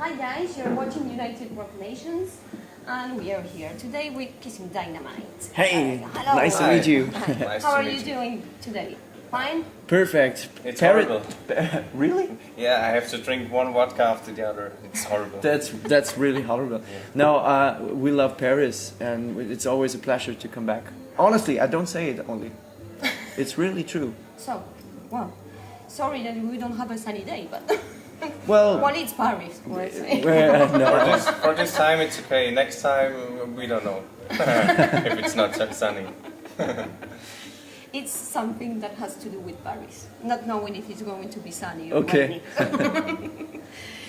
Hi guys, you're watching United Rock Nations, and we are here today with Kissin Dynamite. Hey, hello. nice to meet you. Hi. How are you doing today? Fine? Perfect. It's horrible. Really? Yeah, I have to drink one vodka after the other. It's horrible. That's really horrible. Yeah. No, we love Paris, and it's always a pleasure to come back. Honestly, I don't say it only. It's really true. So, well, sorry that we don't have a sunny day, but Well, well, it's Paris. Let's say. no. For this time it's okay. Next time we don't know if it's not sunny. It's something that has to do with Paris, not knowing if it's going to be sunny or Okay. rainy.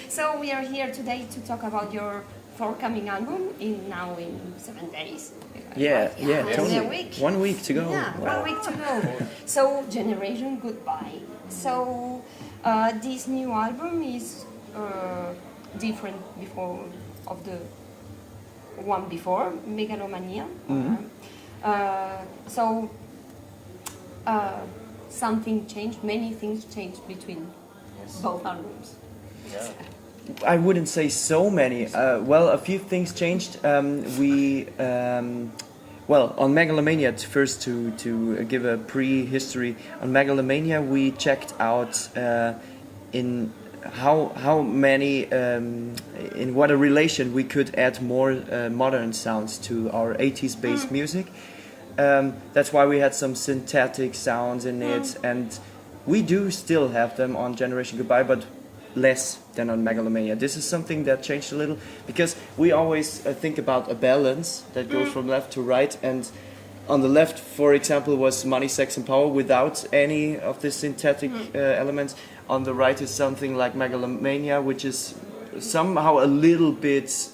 So we are here today to talk about your forthcoming album now in 7 days. Yeah, less totally. than a week. 1 week to go. Yeah, 1 week to go. So Generation Goodbye. So this new album is different of the one before, Megalomania. So something changed, many things changed between both albums. Yeah. I wouldn't say so many. Well, a few things changed. Well, on Megalomania, first to give a prehistory, on Megalomania we checked out in how many, in what a relation we could add more modern sounds to our 80s based music. That's why we had some synthetic sounds in it, and we do still have them on Generation Goodbye, but less than on Megalomania. This is something that changed a little, because we always think about a balance that goes from left to right, and on the left, for example, was Money, Sex and Power without any of the synthetic elements. On the right is something like Megalomania, which is somehow a little bit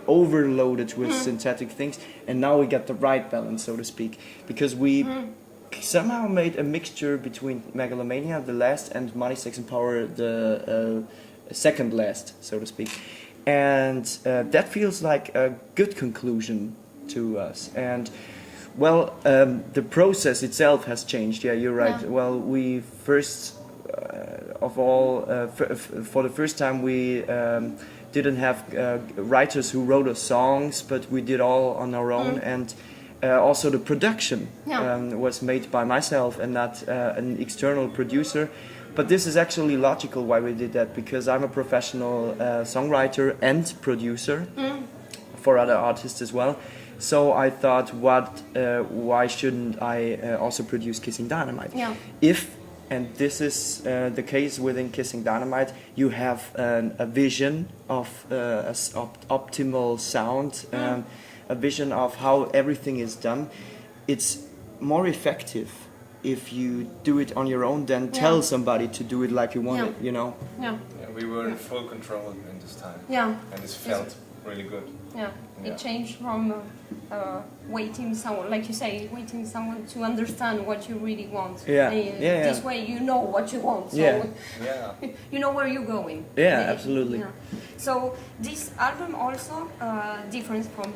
overloaded with synthetic things, and now we get the right balance, so to speak, because we somehow made a mixture between Megalomania, the last, and Money, Sex and Power, the second last, so to speak, and that feels like a good conclusion to us. And well, the process itself has changed. Yeah, you're right. Yeah. Well, we first of all, for the first time, we didn't have writers who wrote us songs, but we did all on our own, and also the production was made by myself and not an external producer. But this is actually logical why we did that, because I'm a professional songwriter and producer for other artists as well. So I thought, why shouldn't I also produce Kissin Dynamite? Yeah. And this is the case within Kissin Dynamite, you have a vision of optimal sound, a vision of how everything is done. It's more effective if you do it on your own than tell somebody to do it like you want it, you know? Yeah. Yeah, we were in full control in this time. Yeah. And it felt really good. Yeah. It changed from waiting someone, like you say, waiting someone to understand what you really want. This way you know what you want. So you know where you're going. Yeah, absolutely. Yeah. So this album also, different from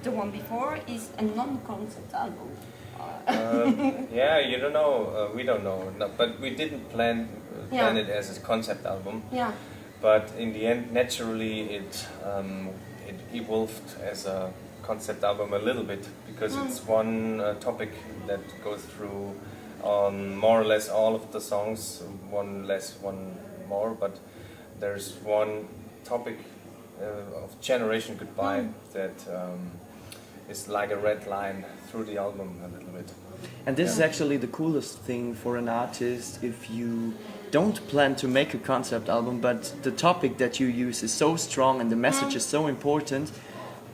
the one before, is a non-concept album. Yeah, you don't know. We don't know. No, but we didn't plan it as a concept album. Yeah. But in the end, naturally, it evolved as a concept album a little bit, because it's one topic that goes through on more or less all of the songs, one less, one more. But there's one topic of Generation Goodbye that is like a red line through the album a little bit. And this is actually the coolest thing for an artist, if you don't plan to make a concept album, but the topic that you use is so strong and the message is so important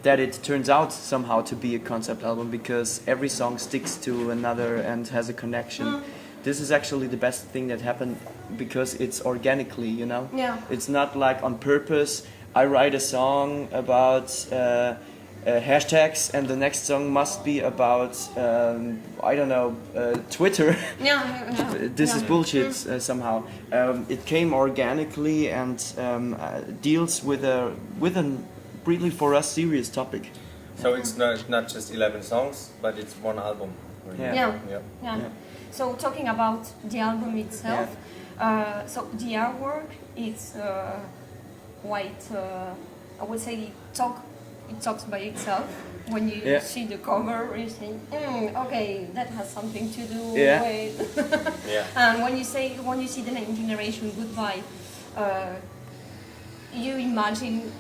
that it turns out somehow to be a concept album, because every song sticks to another and has a connection. This is actually the best thing that happened, because it's organically, you know? Yeah. It's not like on purpose, I write a song about hashtags and the next song must be about I don't know, Twitter. This is bullshit somehow. It came organically and deals with a really for us serious topic. So it's not just 11 songs, but it's one album. Really. Yeah. So talking about the album itself, so the artwork, it's quite, I would say, it talks by itself. When you Yeah. see the cover, you say, okay, that has something to do Yeah. with. Yeah. And when you see the name Generation Goodbye, you imagine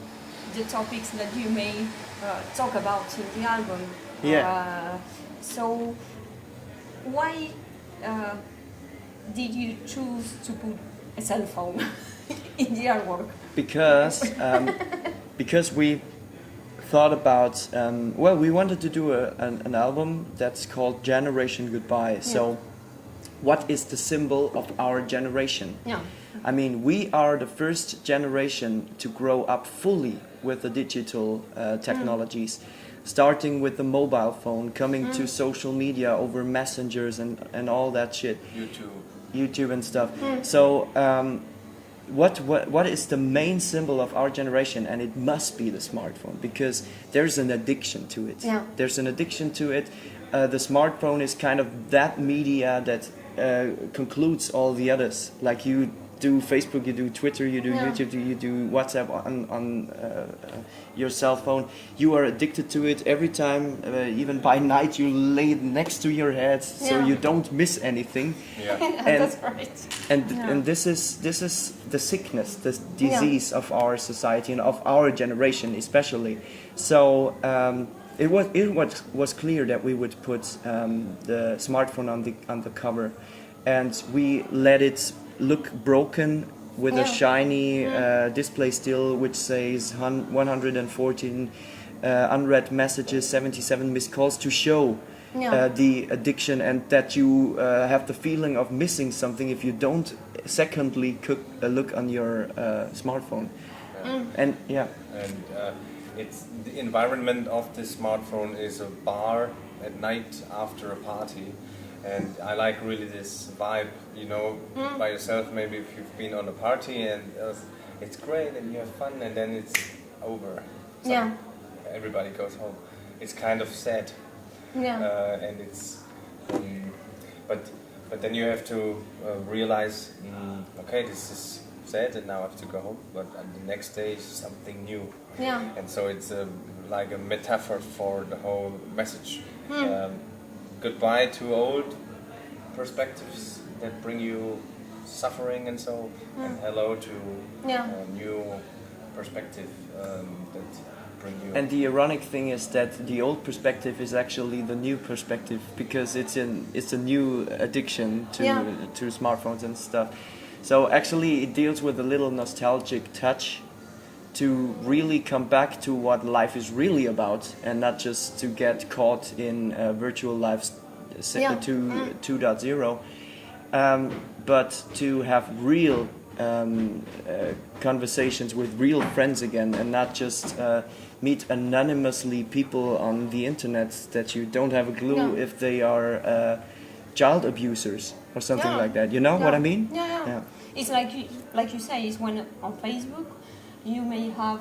the topics that you may talk about in the album. Yeah. So why did you choose to put a cell phone in the artwork? Because we thought about we wanted to do an album that's called Generation Goodbye. So what is the symbol of our generation? Yeah. I mean, we are the first generation to grow up fully with the digital technologies, starting with the mobile phone, coming to social media over messengers and all that shit, YouTube and stuff. So what is the main symbol of our generation? And it must be the smartphone, because there's an addiction to it. Yeah. There's an addiction to it. The smartphone is kind of that media that concludes all the others. Like you do Facebook, you do Twitter, you do YouTube, you do WhatsApp on your cell phone. You are addicted to it every time, even by night you lay it next to your head, so you don't miss anything. Yeah. That's right. And this is the sickness, the disease of our society and of our generation especially. So it was clear that we would put the smartphone on the cover, and we let it look broken with a shiny display still which says 114 unread messages, 77 missed calls, to show the addiction, and that you have the feeling of missing something if you don't secondly look on your smartphone. And it's the environment of the smartphone is a bar at night after a party. And I like really this vibe, by yourself. Maybe if you've been on a party and it's great and you have fun, and then it's over. So everybody goes home. It's kind of sad. And it's, but then you have to realize, okay, this is sad, and now I have to go home. But the next day is something new. And so it's like a metaphor for the whole message. Goodbye to old perspectives that bring you suffering and so, and hello to a new perspective that bring you. And the ironic thing is that the old perspective is actually the new perspective, because it's a new addiction to smartphones and stuff. So actually it deals with a little nostalgic touch to really come back to what life is really about, and not just to get caught in virtual life 2.0, but to have real conversations with real friends again, and not just meet anonymously people on the internet that you don't have a clue if they are child abusers or something like that. You know what I mean? Yeah. It's like you say, it's when on Facebook you may have,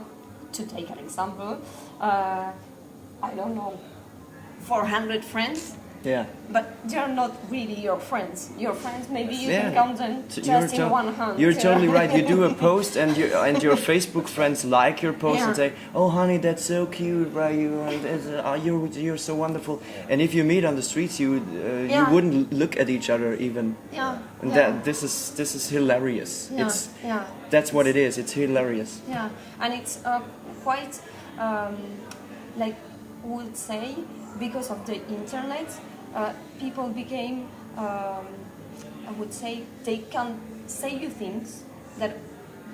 to take an example, I don't know, 400 friends. But they're not really your friends. Your friends, maybe you can count them just in one hand. You're totally right. You do a post, and your Facebook friends like your post and say, "Oh, honey, that's so cute, right? You're so wonderful." And if you meet on the streets, you wouldn't look at each other even. And this is hilarious. That's what it is. It's hilarious. Yeah, and it's quite like would say, because of the internet. People became, I would say, they can say you things that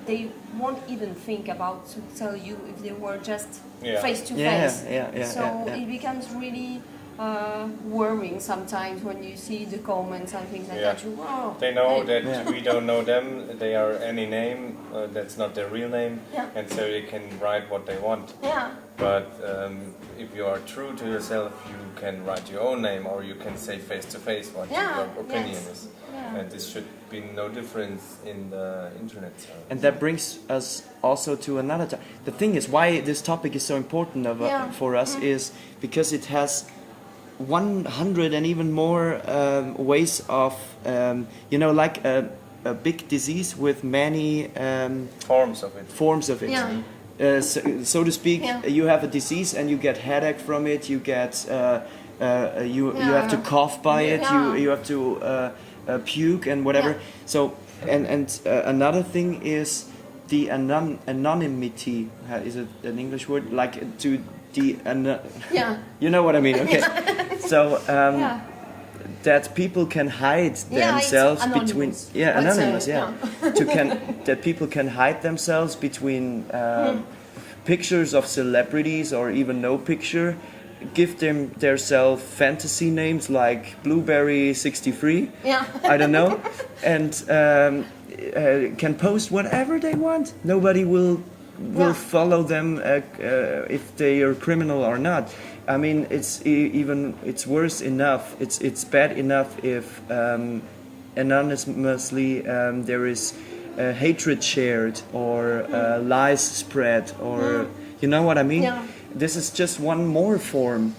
they won't even think about to tell you if they were just face to face. So it becomes really worrying sometimes when you see the comments and things like that. They know that we don't know them. They are any name that's not their real name, and so they can write what they want. But if you are true to yourself, you can write your own name, or you can say face to face what your opinion is. And this should be no difference in the internet. So. And that brings us also to another time. The thing is, why this topic is so important for us is because it has 100 and even more ways of, a big disease with many Forms of it. forms of it. Yeah. So to speak, Yeah. you have a disease and you get headache from it. You get you have to cough by it. Yeah. You have to puke and whatever. Yeah. So and another thing is the anonymity. Is it an English word? Like to the Yeah. you know what I mean? Okay. So Yeah. that people can hide Yeah, it's themselves between anonymous. yeah Let's say, anonymous yeah, to can that people can hide themselves between pictures of celebrities or even no picture, give them their self fantasy names like Blueberry 63, Yeah. I don't know, and can post whatever they want. Nobody will Yeah. follow them if they are criminal or not. I mean, it's even it's worse enough. It's bad enough if anonymously there is hatred shared or lies spread or you know what I mean. Yeah. This is just one more form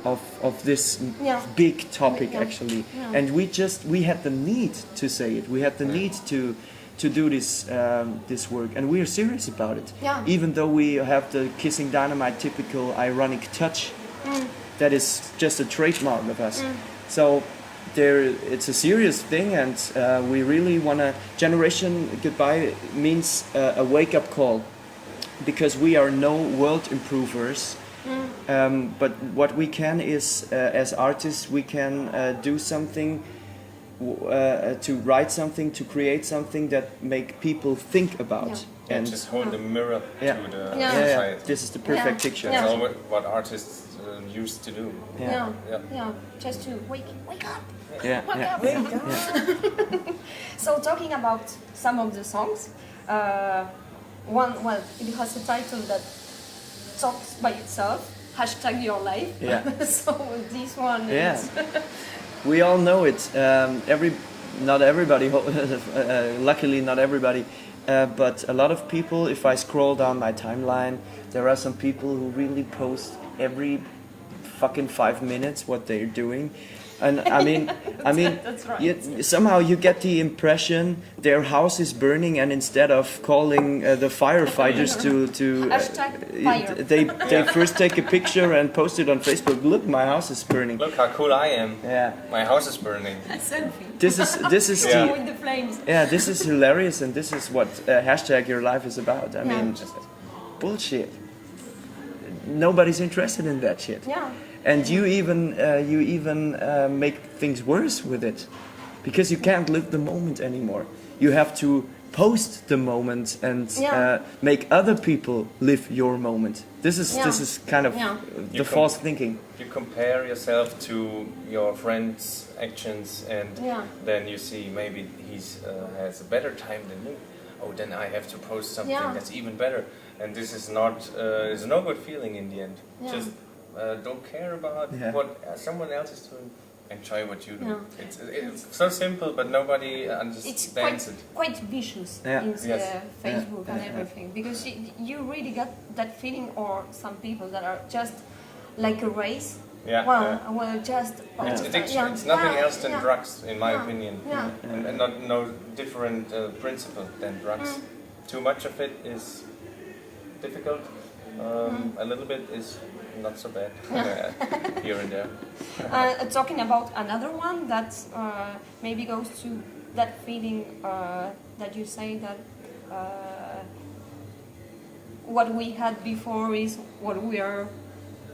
of this Yeah. big topic Yeah. actually, Yeah. and we had the need to say it. We had the need to do this this work, and we are serious about it. Yeah. Even though we have the Kissin Dynamite typical ironic touch, that is just a trademark of us. So it's a serious thing, and we really want to. Generation Goodbye means a wake-up call, because we are no world improvers. But what we can is, as artists, we can do something, to write something, to create something that make people think about. Yeah. And just hold a mirror Yeah. to the Yeah. society. This is the perfect Yeah. picture. Yeah. That's all what artists used to do. Yeah. Yeah. Yeah. Yeah. Just to wake up. Yeah, Wake yeah. up. So talking about some of the songs, it has a title that talks by itself. #YourLife. Yeah. So this one Yeah. is We all know it. Not everybody, luckily not everybody, but a lot of people. If I scroll down my timeline, there are some people who really post every fucking 5 minutes what they're doing, and I mean, That's right. somehow you get the impression their house is burning, and instead of calling the firefighters to #fire. they first take a picture and post it on Facebook. Look, my house is burning. Look how cool I am. Yeah. My house is burning. A selfie. This is Yeah. With the flames. this is hilarious, and this is what #YourLife is about. I mean, Yeah. bullshit. Nobody's interested in that shit. Yeah. And you even make things worse with it, because you can't live the moment anymore. You have to post the moment and Yeah. make other people live your moment. This is kind of Yeah. the You false thinking. You compare yourself to your friend's actions, and Yeah. then you see maybe he's has a better time than me. Oh, then I have to post something Yeah. that's even better. And this is not is no good feeling in the end. Yeah. Just don't care about Yeah. what someone else is doing. Enjoy what you do. Yeah. It's so simple, but nobody It's understands it. quite vicious Yeah. in the Yes. Facebook and Yeah. everything, because you really got that feeling, or some people that are just like a race. Yeah, Well, yeah. well, just It's addiction. yeah, It's nothing yeah, else than yeah. drugs, in my Yeah. opinion. Yeah. And not no different principle than drugs. Too much of it is difficult. A little bit is not so bad. Here and there. Talking about another one that maybe goes to that feeling that you say that what we had before is what we are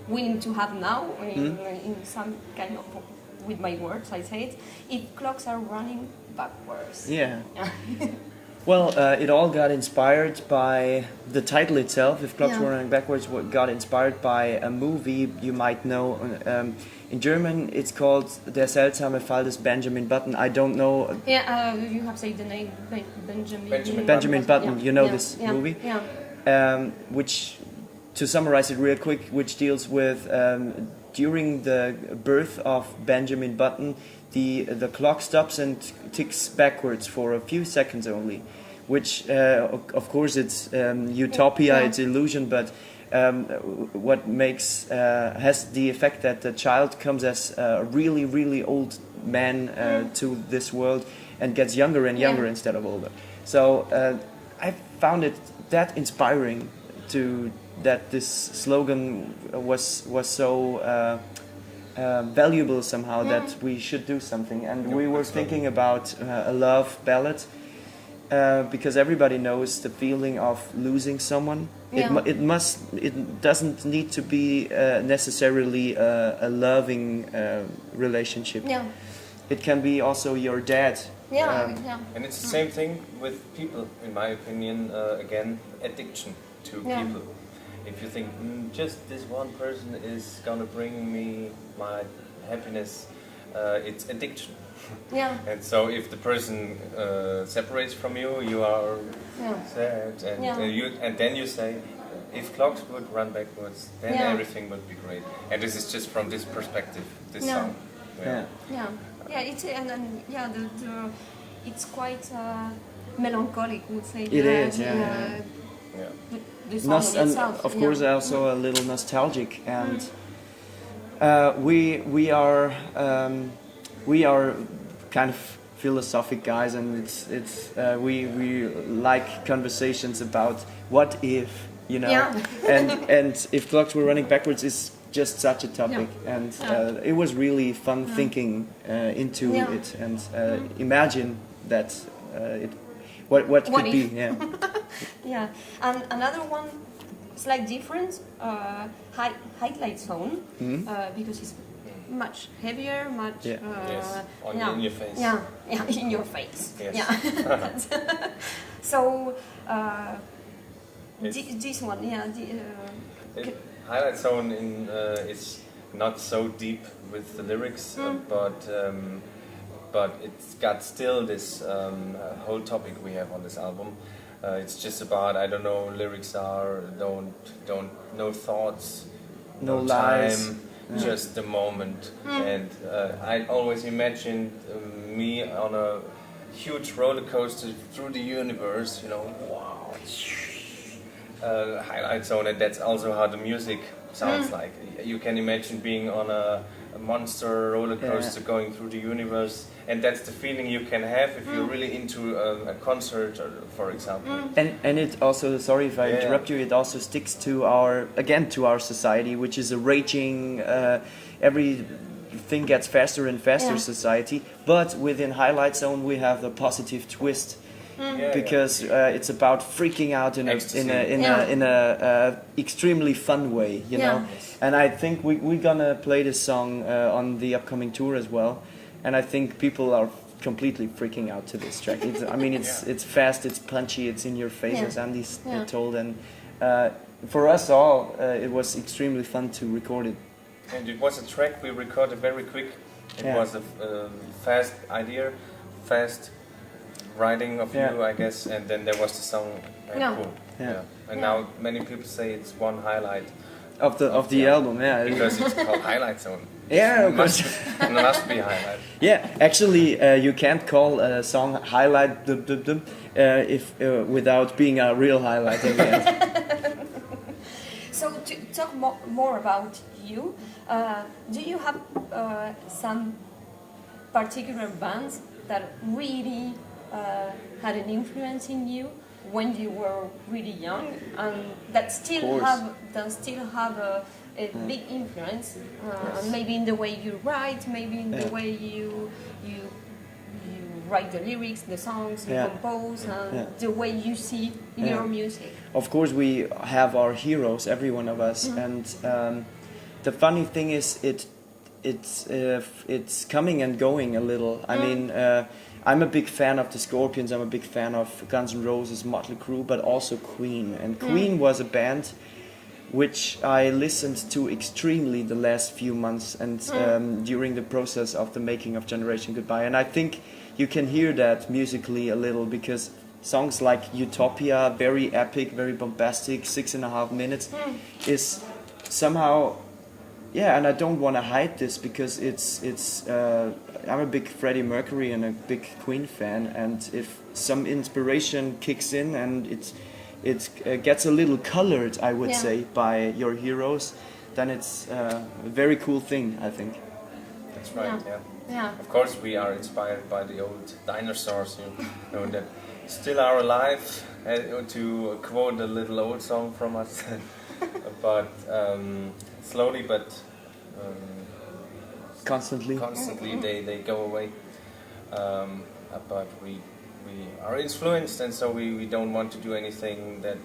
willing to have now, in some kind of, with my words I say it, if clocks are running backwards. Yeah. Well, it all got inspired by the title itself. If Clocks Yeah. Were Running Backwards, what got inspired by a movie you might know. In German, it's called Der seltsame Fall des Benjamin Button. I don't know. Yeah, you have said the name Benjamin. Benjamin Button. Yeah, You know yeah, this yeah, movie? Yeah. Which, to summarize it real quick, which deals with during the birth of Benjamin Button, the clock stops and ticks backwards for a few seconds only, which of course it's utopia, Yeah. it's illusion, but what makes has the effect that the child comes as a really old man to this world, and gets younger and younger instead of older. So I found it that inspiring to that this slogan was so valuable somehow that we should do something, and we were thinking about a love ballad because everybody knows the feeling of losing someone. It doesn't need to be necessarily a loving relationship. It can be also your dad. And it's the same thing with people, in my opinion. Again, addiction to people. If you think just this one person is gonna bring me my happiness, it's addiction. And so if the person separates from you, you are sad, and then you say, if clocks would run backwards, then everything would be great. And this is just from this perspective, this song. It's it's quite melancholic, would say. It is, The song itself, of course, also a little nostalgic, and we are kind of philosophic guys, and we like conversations about what if, you know, and if clocks were running backwards is just such a topic, and it was really fun thinking into it and imagine that what could be. And another one slight difference, highlight zone, because it's much heavier, much in your face. In your face. Yes. So this one, Highlight Zone is not so deep with the lyrics, but it's got still this whole topic we have on this album. It's just about, I don't know, lyrics are no thoughts, no time, lies. just the moment. And I always imagined me on a huge roller coaster through the universe, you know, wow. Highlight Zone, and that's also how the music sounds like. You can imagine being on a monster roller coaster going through the universe, and that's the feeling you can have if you're really into a concert, for example. And it also, sorry if I interrupt you, it also sticks to our society, which is a raging, everything gets faster and faster society. But within Highlight Zone we have the positive twist. Because it's about freaking out in a extremely fun way, you know. And I think we're gonna play this song on the upcoming tour as well. And I think people are completely freaking out to this track. It's fast, it's punchy, it's in your face, as Andy told. And for us all, it was extremely fun to record it. And it was a track we recorded very quick. It was a fast idea, fast writing of you, I guess, and then there was the song. Cool. And now many people say it's one highlight of the album, because it's called Highlight Zone. Of course. Must be highlight. Actually, you can't call a song highlight if without being a real highlight in the end. So to talk more about you, do you have some particular bands that really had an influence in you when you were really young, and that still have a big influence, maybe in the way you write, maybe in the way you write the lyrics, the songs, you compose, and the way you see your music? Of course, we have our heroes, every one of us, and the funny thing is, it's coming and going a little. I mean. I'm a big fan of the Scorpions, I'm a big fan of Guns N' Roses, Motley Crue, but also Queen. And Queen was a band which I listened to extremely the last few months and during the process of the making of Generation Goodbye. And I think you can hear that musically a little, because songs like Utopia, very epic, very bombastic, 6.5 minutes, is somehow... and I don't want to hide this, because I'm a big Freddie Mercury and a big Queen fan, and if some inspiration kicks in and it gets a little colored, I would say, by your heroes, then it's a very cool thing, I think. That's right. Yeah. Yeah. Yeah. Of course, we are inspired by the old dinosaurs, you know, that still are alive. To quote a little old song from us, but slowly but Constantly. constantly they go away. But we are influenced, and so we don't want to do anything that.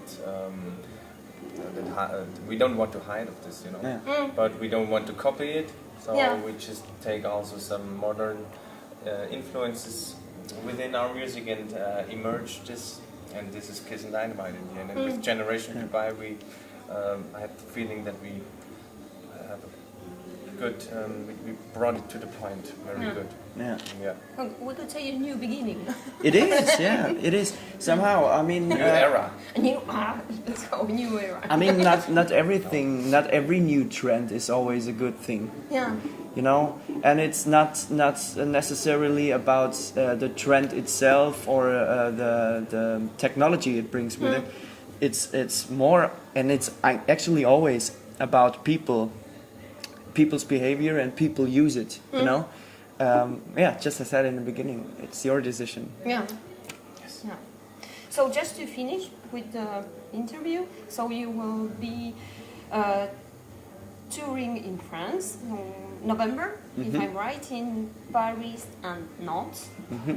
We don't want to hide of this, you know, but we don't want to copy it. So we just take also some modern influences within our music and emerge this. And this is Kissin Dynamite in the end. And with Generation Goodbye, I had the feeling that we have a good. We brought it to the point. Very good. Yeah. Yeah. Well, we could say a new beginning. It is, yeah, it is. Somehow, I mean... New era. A new new era. I mean, not everything, not every new trend is always a good thing. Yeah. You know, and it's not necessarily about the trend itself or the technology it brings with it. It's more, and it's actually always about people's behavior, and people use it. You know, yeah. Just as I said in the beginning, it's your decision. Yeah. Yes. Yeah. So just to finish with the interview, so you will be touring in France in November, if I'm right, in Paris and Nantes.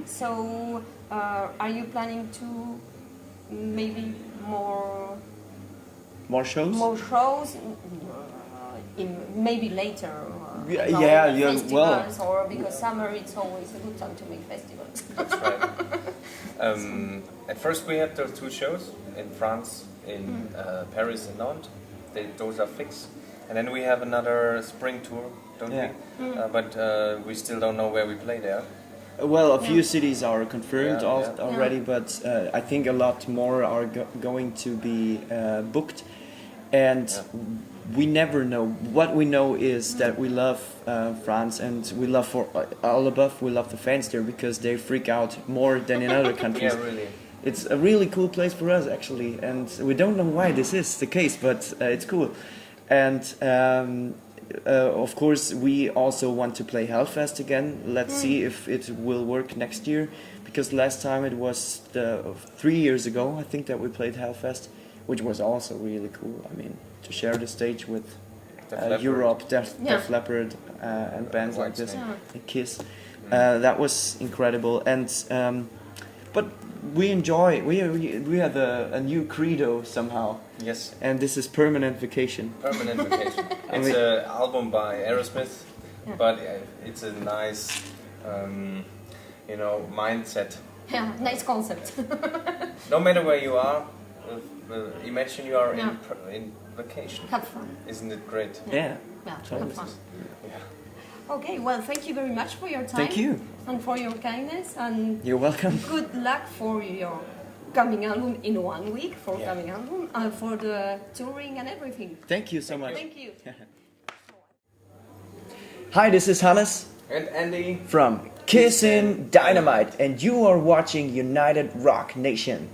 So are you planning to maybe more shows? More shows in maybe later? Yeah, no, yeah, yeah, festivals, or because summer it's always a good time to make festivals. That's right. At first we had those two shows in France, in Paris and Nantes. Those are fixed. And then we have another spring tour, don't we? But we still don't know where we play there. Well, a few cities are confirmed already, Yeah. but I think a lot more are going to be booked. And we never know. What we know is that we love France, and we love for all above. We love the fans there because they freak out more than in other countries. Yeah, really. It's a really cool place for us actually, and we don't know why this is the case, but it's cool. And of course, we also want to play Hellfest again. Let's see if it will work next year, because last time it was 3 years ago, I think, that we played Hellfest, which was also really cool. I mean, to share the stage with Europe, Def Leppard, and bands like this, and Kiss, that was incredible. And but we enjoy. We have a new credo somehow. Yes. And this is Permanent Vacation. Permanent Vacation. It's an album by Aerosmith, but it's a nice, mindset. Yeah, nice concept. No matter where you are, imagine you are in vacation. Have fun. Isn't it great? Yeah, totally. have fun. Yeah. Okay, well, thank you very much for your time. Thank you. And for your kindness, and You're welcome. good luck for your coming album in 1 week, coming album, and for the touring and everything. Thank you so much. Thank you. Hi, this is Hannes And Andy. from Kissin Dynamite, and you are watching United Rock Nation.